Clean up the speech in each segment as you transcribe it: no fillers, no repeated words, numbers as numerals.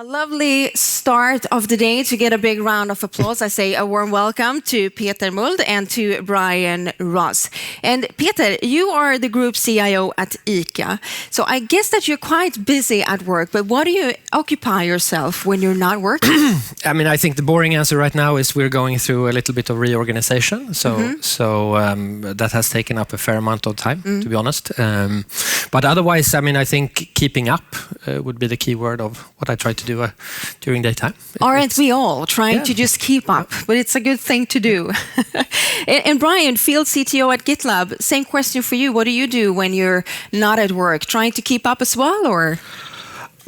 Lovely start of the day to get a big round of applause. I say a warm welcome to Peter Muld and to Bryan Ross. And Peter, you are the group CIO at ICA. So I guess that you're quite busy at work, but what do you occupy yourself when you're not working? I think the boring answer right now is we're going through a little bit of reorganization. So that has taken up a fair amount of time, to be honest. But otherwise, I think keeping up would be the key word of what I try to do during daytime. Aren't we all trying to just keep up? But it's a good thing to do. And Bryan, field CTO at GitLab, same question for you. What do you do when you're not at work? Trying to keep up as well, or?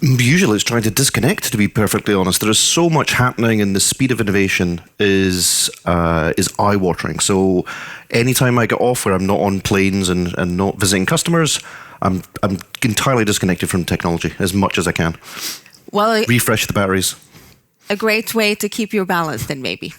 Usually it's trying to disconnect, to be perfectly honest. There is so much happening and the speed of innovation is eye-watering. So anytime I get off where I'm not on planes and not visiting customers, I'm entirely disconnected from technology as much as I can. Well, refresh the batteries. A great way to keep your balance then, maybe.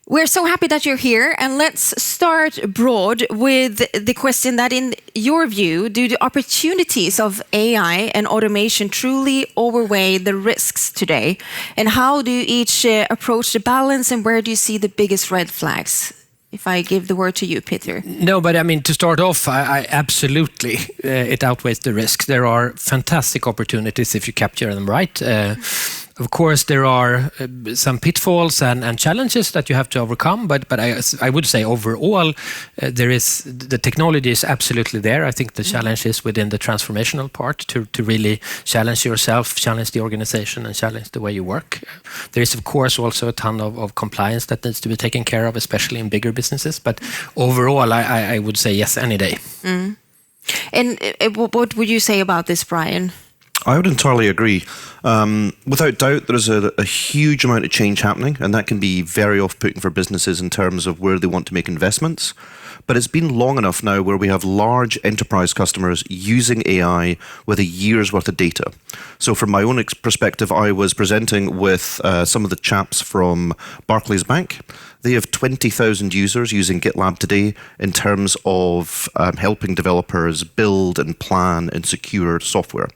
We're so happy that you're here, and let's start broad with the question that, in your view, do the opportunities of AI and automation truly outweigh the risks today? And how do you each approach the balance, and where do you see the biggest red flags? If I give the word to you, Peter. No, but to start off, I absolutely, it outweighs the risks. There are fantastic opportunities if you capture them right. Of course, there are some pitfalls and challenges that you have to overcome, but I would say overall, the technology is absolutely there. I think the challenge is within the transformational part to really challenge yourself, challenge the organization, and challenge the way you work. There is, of course, also a ton of compliance that needs to be taken care of, especially in bigger businesses. But overall, I would say yes any day. And what would you say about this, Bryan? I would entirely agree. Without doubt, there is a huge amount of change happening, and that can be very off-putting for businesses in terms of where they want to make investments. But it's been long enough now where we have large enterprise customers using AI with a year's worth of data. So from my own perspective, I was presenting with some of the chaps from Barclays Bank. They have 20,000 users using GitLab today in terms of helping developers build and plan and secure software.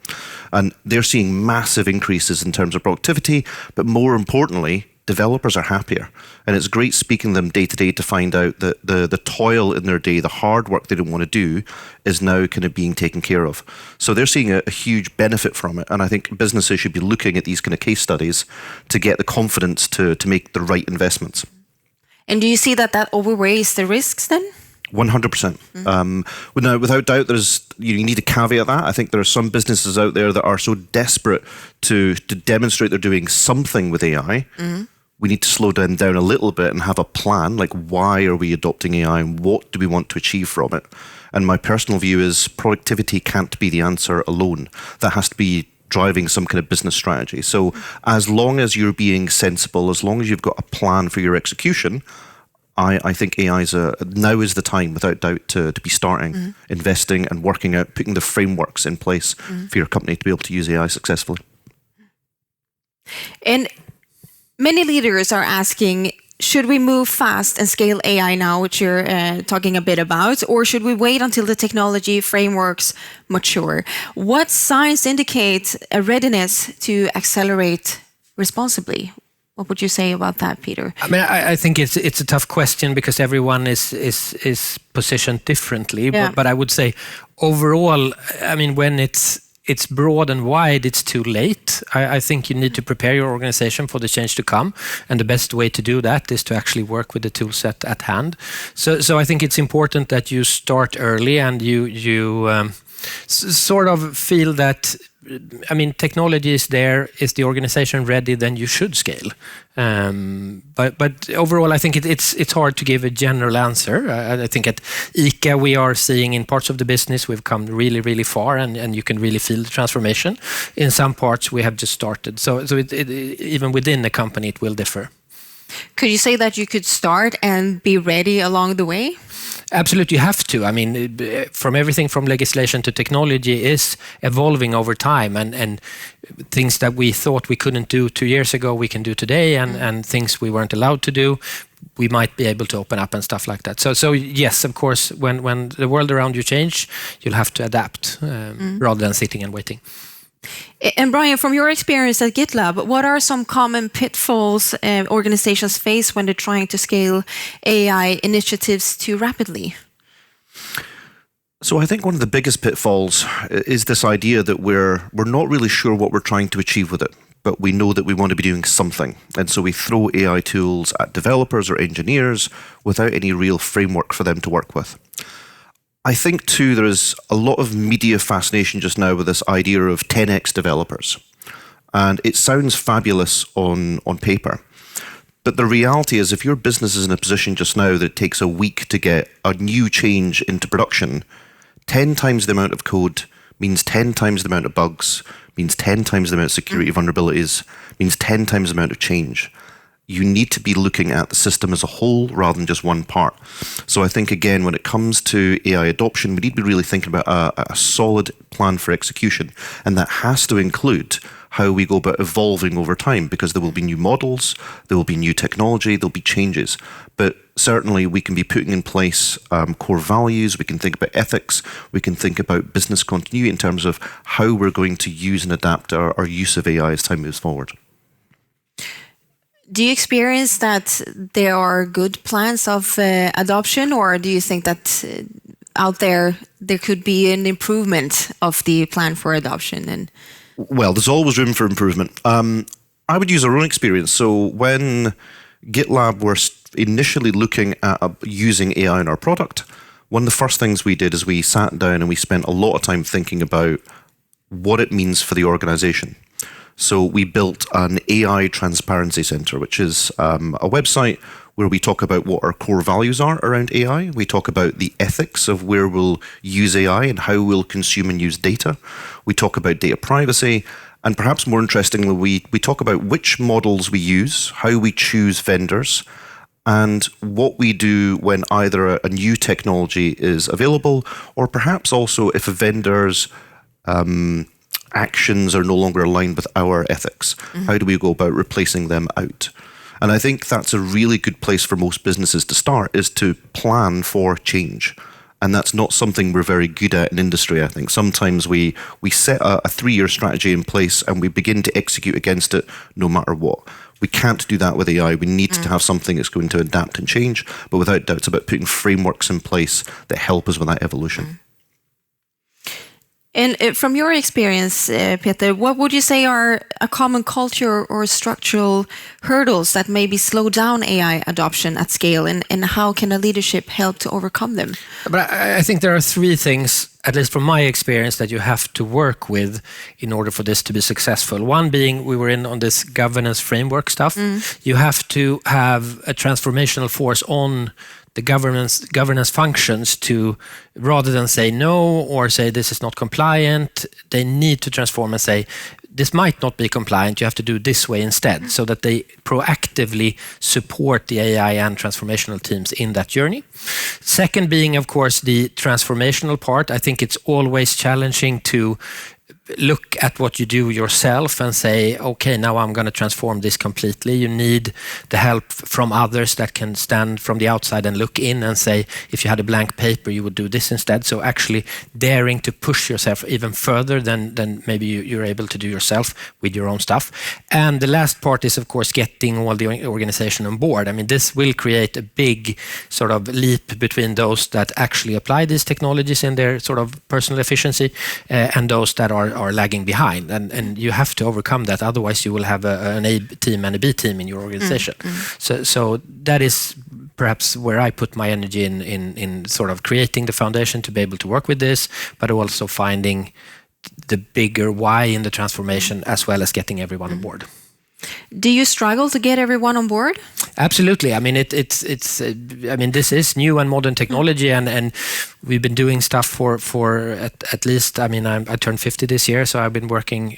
And they're seeing massive increases in terms of productivity, but more importantly, developers are happier. And it's great speaking to them day to day to find out that the toil in their day, the hard work they don't want to do, is now kind of being taken care of. So they're seeing a huge benefit from it. And I think businesses should be looking at these kind of case studies to get the confidence to make the right investments. And do you see that outweighs the risks then? 100%. Now, without doubt, you need to caveat that. I think there are some businesses out there that are so desperate to demonstrate they're doing something with AI. We need to slow down a little bit and have a plan, like why are we adopting AI and what do we want to achieve from it? And my personal view is productivity can't be the answer alone. That has to be driving some kind of business strategy. So as long as you're being sensible, as long as you've got a plan for your execution, I think AI now is the time, without doubt, to be starting, investing and working out, putting the frameworks in place for your company to be able to use AI successfully. And many leaders are asking, should we move fast and scale AI now, which you're talking a bit about, or should we wait until the technology frameworks mature? What signs indicate a readiness to accelerate responsibly? What would you say about that, Peter? I think it's a tough question because everyone is positioned differently. Yeah. But I would say overall, when it's broad and wide, it's too late. I think you need to prepare your organization for the change to come, and the best way to do that is to actually work with the tool set at hand. So I think it's important that you start early and you sort of feel that. Technology is there. Is the organization ready? Then you should scale. But overall, I think it's hard to give a general answer. I think at ICA we are seeing in parts of the business we've come really, really far, and you can really feel the transformation. In some parts we have just started. So even within the company it will differ. Could you say that you could start and be ready along the way? Absolutely, you have to. From everything from legislation to technology is evolving over time, and things that we thought we couldn't do 2 years ago, we can do today, and things we weren't allowed to do, we might be able to open up and stuff like that. So yes, of course, when the world around you change, you'll have to adapt rather than sitting and waiting. And Bryan, from your experience at GitLab, what are some common pitfalls organizations face when they're trying to scale AI initiatives too rapidly? So I think one of the biggest pitfalls is this idea that we're not really sure what we're trying to achieve with it, but we know that we want to be doing something. And so we throw AI tools at developers or engineers without any real framework for them to work with. I think too there is a lot of media fascination just now with this idea of 10x developers. And it sounds fabulous on paper. But the reality is if your business is in a position just now that it takes a week to get a new change into production, 10 times the amount of code means 10 times the amount of bugs, means 10 times the amount of security vulnerabilities, means 10 times the amount of change. You need to be looking at the system as a whole rather than just one part. So I think, again, when it comes to AI adoption, we need to be really thinking about a solid plan for execution. And that has to include how we go about evolving over time, because there will be new models, there will be new technology, there'll be changes. But certainly we can be putting in place core values, we can think about ethics, we can think about business continuity in terms of how we're going to use and adapt our use of AI as time moves forward. Do you experience that there are good plans of adoption, or do you think that out there could be an improvement of the plan for adoption? Well, there's always room for improvement. I would use our own experience. So when GitLab were initially looking at using AI in our product, one of the first things we did is we sat down and we spent a lot of time thinking about what it means for the organization. So we built an AI Transparency Center, which is a website where we talk about what our core values are around AI. We talk about the ethics of where we'll use AI and how we'll consume and use data. We talk about data privacy. And perhaps more interestingly, we talk about which models we use, how we choose vendors, and what we do when either a new technology is available, or perhaps also if a vendor's actions are no longer aligned with our ethics. Mm-hmm. How do we go about replacing them out? And I think that's a really good place for most businesses to start, is to plan for change. And that's not something we're very good at in industry, I think. Sometimes we set a 3-year strategy in place and we begin to execute against it no matter what. We can't do that with AI. We need to have something that's going to adapt and change. But without doubt, it's about putting frameworks in place that help us with that evolution. And from your experience, Peter, what would you say are a common culture or structural hurdles that maybe slow down AI adoption at scale, and how can a leadership help to overcome them? But I think there are 3 things, at least from my experience, that you have to work with in order for this to be successful. One being, we were in on this governance framework stuff. You have to have a transformational force on the governance functions to, rather than say no or say this is not compliant, they need to transform and say this might not be compliant, you have to do it this way instead, so that they proactively support the AI and transformational teams in that journey. Second being, of course, the transformational part. I think it's always challenging to look at what you do yourself and say, okay, now I'm going to transform this completely. You need the help from others that can stand from the outside and look in and say, if you had a blank paper, you would do this instead. So actually daring to push yourself even further than maybe you're able to do yourself with your own stuff. And the last part is, of course, getting all the organization on board. I mean, this will create a big sort of leap between those that actually apply these technologies in their sort of personal efficiency and those that are lagging behind, and you have to overcome that. Otherwise, you will have an A team and a B team in your organization. So that is perhaps where I put my energy in sort of creating the foundation to be able to work with this, but also finding the bigger why in the transformation, as well as getting everyone on board. Do you struggle to get everyone on board? Absolutely. I mean, it's. I mean, this is new and modern technology, and we've been doing stuff for at least. I mean, I turned 50 this year, so I've been working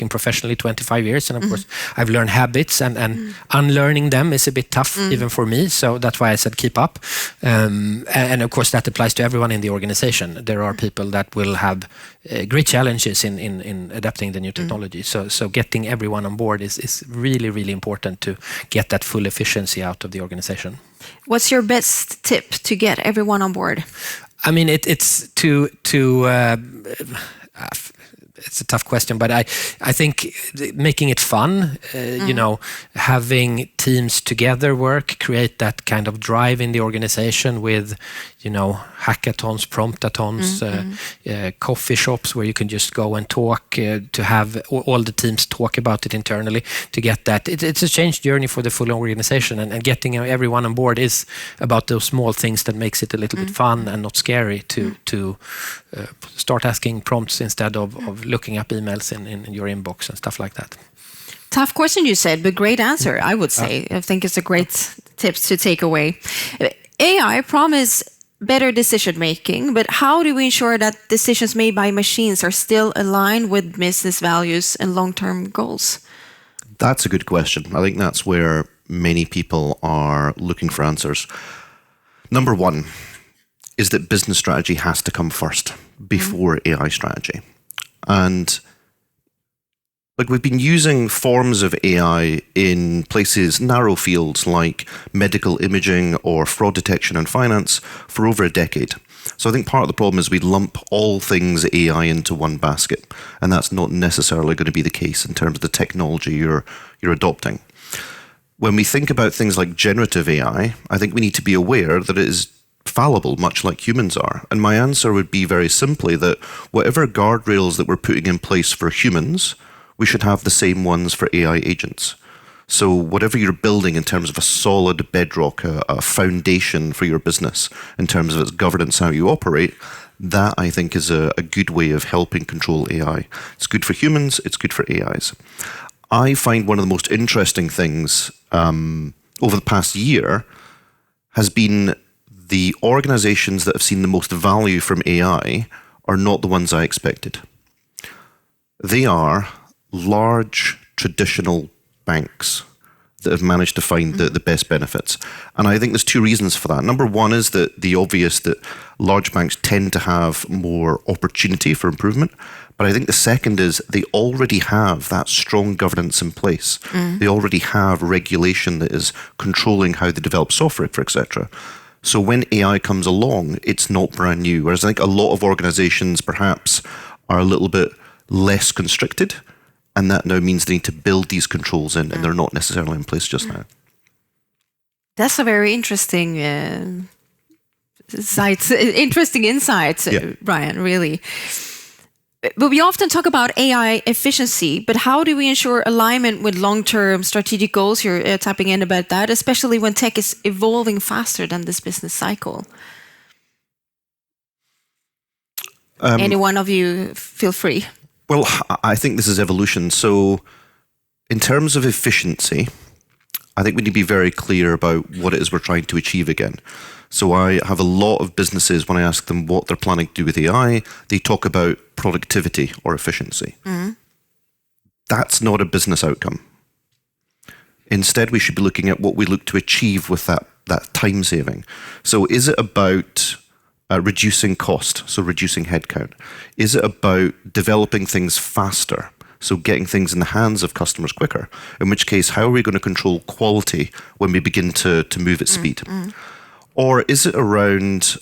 professionally 25 years, and of course, I've learned habits, and unlearning them is a bit tough even for me. So that's why I said keep up, and of course that applies to everyone in the organization. There are people that will have great challenges in adapting the new technology. So getting everyone on board is really, really important to get that full efficiency out of the organization. What's your best tip to get everyone on board? I mean, it's to it's a tough question, but I think making it fun, having teams together work, create that kind of drive in the organization with, hackathons, promptathons, coffee shops where you can just go and talk, to have all the teams talk about it internally to get that. It's a change journey for the full organization, and getting everyone on board is about those small things that makes it a little bit fun and not scary to start asking prompts instead of looking up emails in your inbox and stuff like that. Tough question, you said, but great answer, I would say. I think it's a great tips to take away. AI promise better decision making, but how do we ensure that decisions made by machines are still aligned with business values and long-term goals? That's a good question. I think that's where many people are looking for answers. Number one is that business strategy has to come first before AI strategy. And we've been using forms of AI in places, narrow fields like medical imaging or fraud detection and finance for over a decade. So I think part of the problem is we lump all things AI into one basket, and that's not necessarily going to be the case in terms of the technology you're adopting. When we think about things like generative AI, I think we need to be aware that it is fallible, much like humans are. And my answer would be very simply that whatever guardrails that we're putting in place for humans, we should have the same ones for AI agents. So whatever you're building in terms of a solid bedrock, a foundation for your business, in terms of its governance, how you operate, that I think is a good way of helping control AI. It's good for humans, it's good for AIs. I find one of the most interesting things over the past year has been the organizations that have seen the most value from AI are not the ones I expected. They are large traditional banks that have managed to find the best benefits. And I think there's two reasons for that. Number one is that the obvious that large banks tend to have more opportunity for improvement. But I think the second is they already have that strong governance in place. They already have regulation that is controlling how they develop software, etc. So when AI comes along, it's not brand new. Whereas I think a lot of organizations perhaps are a little bit less constricted, and that now means they need to build these controls in, and they're not necessarily in place just now. That's a very interesting insight, Bryan, really. But we often talk about AI efficiency, but how do we ensure alignment with long-term strategic goals? You're tapping in about that, especially when tech is evolving faster than this business cycle. Any one of you, feel free. Well, I think this is evolution. So in terms of efficiency, I think we need to be very clear about what it is we're trying to achieve again. So I have a lot of businesses, when I ask them what they're planning to do with AI, they talk about productivity or efficiency. That's not a business outcome. Instead, we should be looking at what we look to achieve with that time saving. So is it about reducing cost, so reducing headcount? Is it about developing things faster, so getting things in the hands of customers quicker? In which case, how are we going to control quality when we begin to move at speed? Or is it around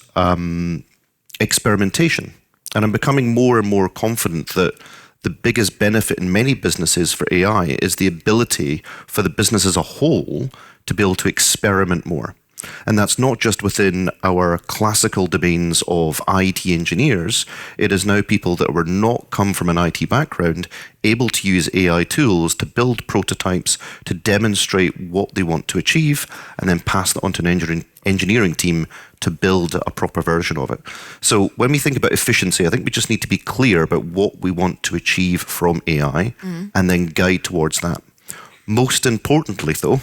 experimentation? And I'm becoming more and more confident that the biggest benefit in many businesses for AI is the ability for the business as a whole to be able to experiment more. And that's not just within our classical domains of IT engineers. It is now people that were not come from an IT background able to use AI tools to build prototypes, to demonstrate what they want to achieve, and then pass that on to an engineering team to build a proper version of it. So when we think about efficiency, I think we just need to be clear about what we want to achieve from AI and then guide towards that. Most importantly, though,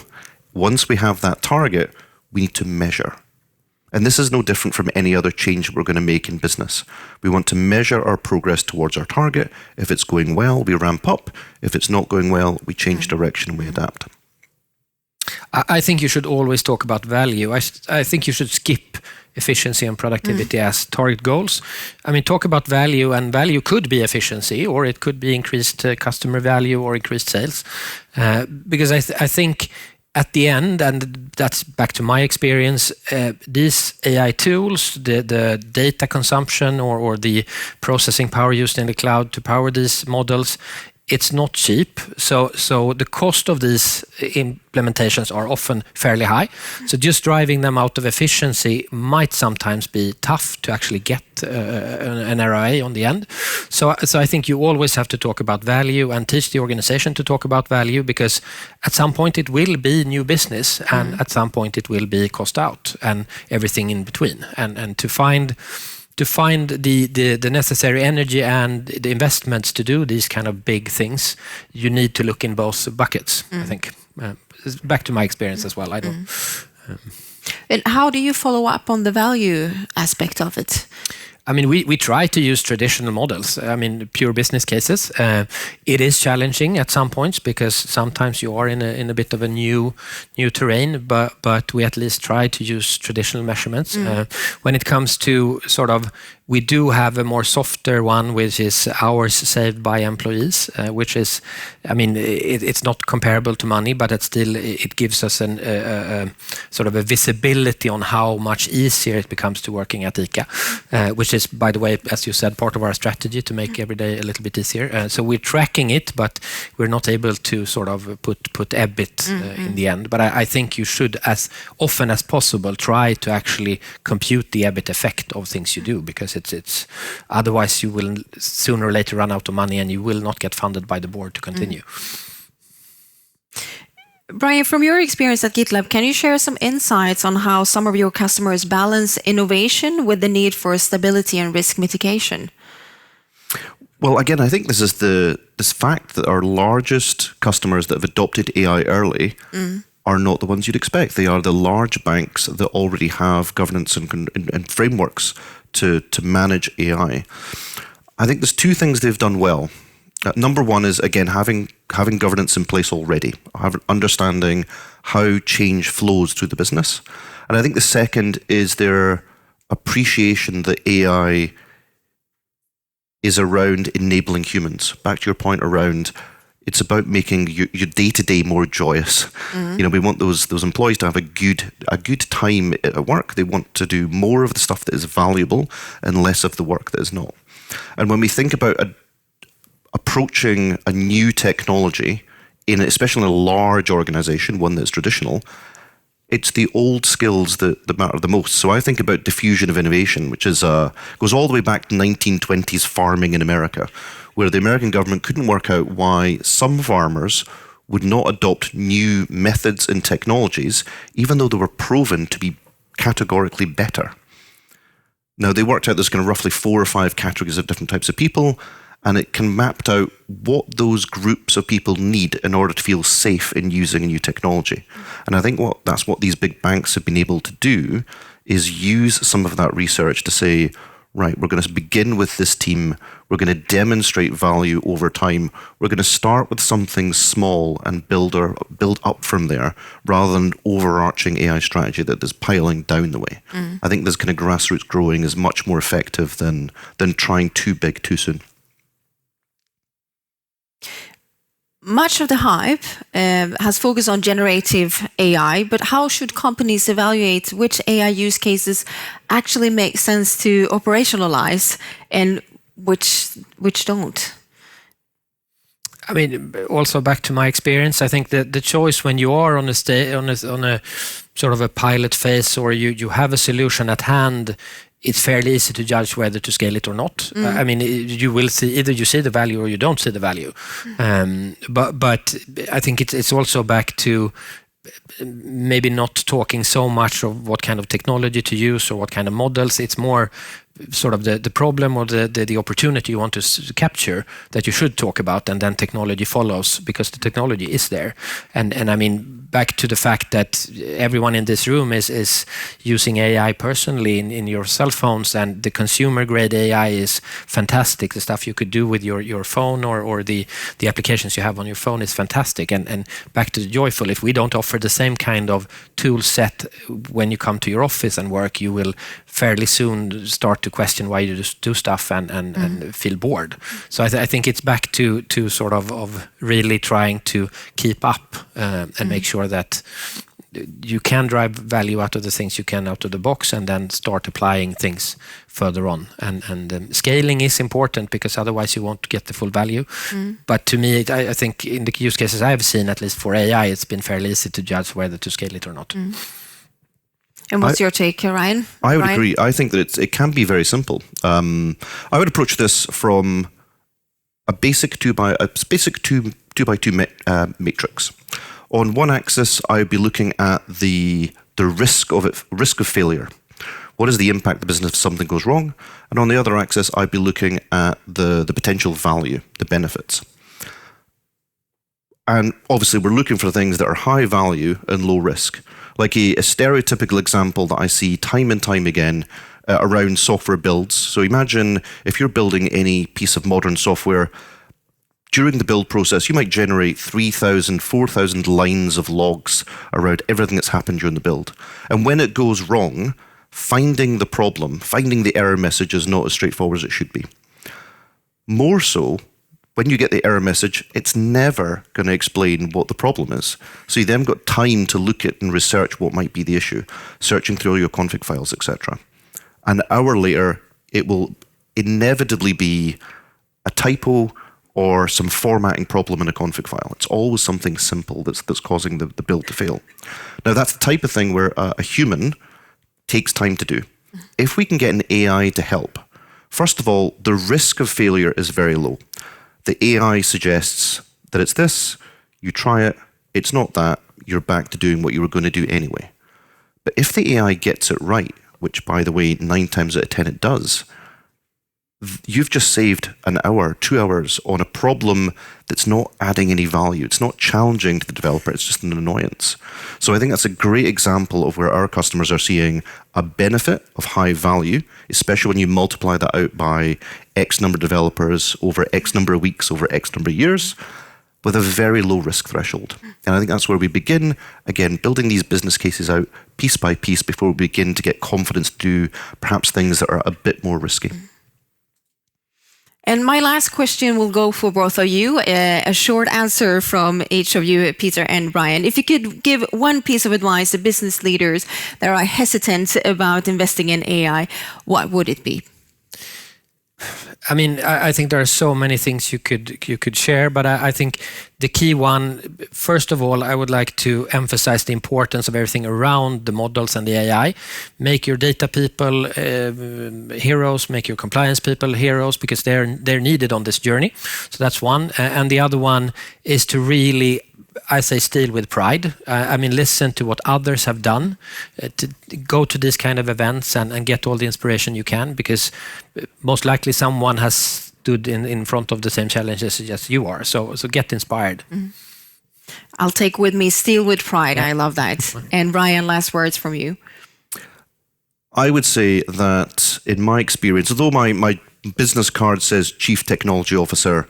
once we have that target, we need to measure. And this is no different from any other change we're going to make in business. We want to measure our progress towards our target. If it's going well, we ramp up. If it's not going well, we change direction and we adapt. I think you should always talk about value. I think you should skip efficiency and productivity as target goals. I mean, talk about value, and value could be efficiency, or it could be increased customer value or increased sales. Because I think at the end, and that's back to my experience, these AI tools, the data consumption or the processing power used in the cloud to power these models, it's not cheap. So the cost of these implementations are often fairly high. So just driving them out of efficiency might sometimes be tough to actually get an ROI on the end. So I think you always have to talk about value and teach the organization to talk about value, because at some point it will be new business, and at some point it will be cost out and everything in between. And to find the necessary energy and the investments to do these kind of big things, you need to look in both buckets, I think. Back to my experience as well. I don't. And how do you follow up on the value aspect of it? I mean, we try to use traditional models. I mean, pure business cases. It is challenging at some points, because sometimes you are in a bit of a new terrain. But we at least try to use traditional measurements. When it comes to sort of, we do have a more softer one, which is hours saved by employees, which is, I mean, it's not comparable to money, but it gives us a sort of a visibility on how much easier it becomes to working at ICA, which is, by the way, as you said, part of our strategy to make every day a little bit easier. So we're tracking it, but we're not able to sort of put EBIT in the end. But I think you should, as often as possible, try to actually compute the EBIT effect of things you do, because it's otherwise you will sooner or later run out of money and you will not get funded by the board to continue. Bryan, from your experience at GitLab, can you share some insights on how some of your customers balance innovation with the need for stability and risk mitigation? Well, again, I think this is this fact that our largest customers that have adopted AI early are not the ones you'd expect. They are the large banks that already have governance and frameworks to manage AI. I think there's two things they've done well. Number one is, again, having governance in place already, understanding how change flows through the business. And I think the second is their appreciation that AI is around enabling humans. Back to your point around, it's about making your day-to-day more joyous. You know, we want those employees to have a good time at work. They want to do more of the stuff that is valuable and less of the work that is not. And when we think about approaching a new technology, especially in a large organization, one that's traditional, it's the old skills that matter the most. So I think about diffusion of innovation, which is goes all the way back to 1920s farming in America, where the American government couldn't work out why some farmers would not adopt new methods and technologies, even though they were proven to be categorically better. Now, they worked out there's kind of roughly 4 or 5 categories of different types of people, and it can mapped out what those groups of people need in order to feel safe in using a new technology. And I think that's what these big banks have been able to do, is use some of that research to say, right, we're going to begin with this team, we're going to demonstrate value over time, we're going to start with something small and build up from there, rather than overarching AI strategy that is piling down the way. I think this kind of grassroots growing is much more effective than trying too big too soon. Much of the hype has focused on generative AI, but how should companies evaluate which AI use cases actually make sense to operationalize and which don't? I mean, also back to my experience, I think that the choice when you are on a sort of a pilot phase, or you have a solution at hand, it's fairly easy to judge whether to scale it or not. I mean, you will see, either you see the value or you don't see the value. But I think it's also back to maybe not talking so much of what kind of technology to use or what kind of models. It's more sort of the problem or the opportunity you want to capture that you should talk about, and then technology follows, because the technology is there. And I mean, back to the fact that everyone in this room is using AI personally in your cell phones, and the consumer grade AI is fantastic. The stuff you could do with your phone or the applications you have on your phone is fantastic. And back to the joyful, if we don't offer the same kind of tool set when you come to your office and work, you will fairly soon start to question why you just do stuff and feel bored. So I think it's back to sort of really trying to keep up and make sure that you can drive value out of the things you can out of the box, and then start applying things further on. And scaling is important, because otherwise you won't get the full value. But to me, I think in the use cases I've seen, at least for AI, it's been fairly easy to judge whether to scale it or not. And what's your take, Ryan? I would agree. I think that it can be very simple. I would approach this from a basic 2x2 matrix. On one axis, I would be looking at the risk of failure. What is the impact of the business if something goes wrong? And on the other axis, I'd be looking at the potential value, the benefits. And obviously, we're looking for things that are high value and low risk. Like a stereotypical example that I see time and time again around software builds. So imagine if you're building any piece of modern software, during the build process, you might generate 3,000, 4,000 lines of logs around everything that's happened during the build. And when it goes wrong, finding the problem, finding the error message is not as straightforward as it should be. More so, when you get the error message, it's never going to explain what the problem is. So you then got time to look at and research what might be the issue, searching through all your config files, etc. An hour later, it will inevitably be a typo or some formatting problem in a config file. It's always something simple that's causing the build to fail. Now, that's the type of thing where a human takes time to do. If we can get an AI to help, first of all, the risk of failure is very low. The AI suggests that it's this, you try it, it's not that, you're back to doing what you were going to do anyway. But if the AI gets it right, which, by the way, 9 times out of 10 it does, you've just saved an hour, 2 hours on a problem that's not adding any value. It's not challenging to the developer. It's just an annoyance. So I think that's a great example of where our customers are seeing a benefit of high value, especially when you multiply that out by X number of developers over X number of weeks, over X number of years, with a very low risk threshold. And I think that's where we begin, again, building these business cases out piece by piece before we begin to get confidence to do perhaps things that are a bit more risky. And my last question will go for both of you. A short answer from each of you, Peter and Bryan. If you could give one piece of advice to business leaders that are hesitant about investing in AI, what would it be? I mean, I think there are so many things you could share, but I think the key one, first of all, I would like to emphasize the importance of everything around the models and the AI. Make your data people heroes, make your compliance people heroes, because they're needed on this journey. So that's one. And the other one is to really, I say, steal with pride. I mean, listen to what others have done, to go to these kind of events and get all the inspiration you can, because most likely someone has stood in front of the same challenges as you are. So get inspired. I'll take with me steal with pride. Yeah. I love that. And Bryan, last words from you. I would say that in my experience, although my business card says Chief Technology Officer,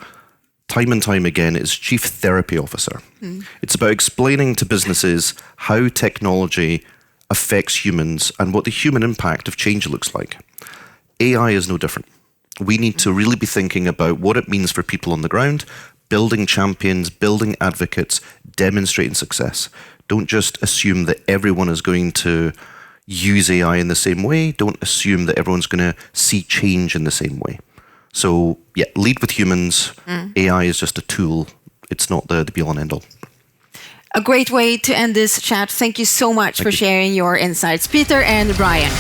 time and time again, it's Chief Therapy Officer. It's about explaining to businesses how technology affects humans and what the human impact of change looks like. AI is no different. We need to really be thinking about what it means for people on the ground, building champions, building advocates, demonstrating success. Don't just assume that everyone is going to use AI in the same way. Don't assume that everyone's going to see change in the same way. So, yeah, lead with humans. AI is just a tool. It's not the be-all and end-all. A great way to end this chat. Thank you so much for sharing your insights, Peter and Bryan.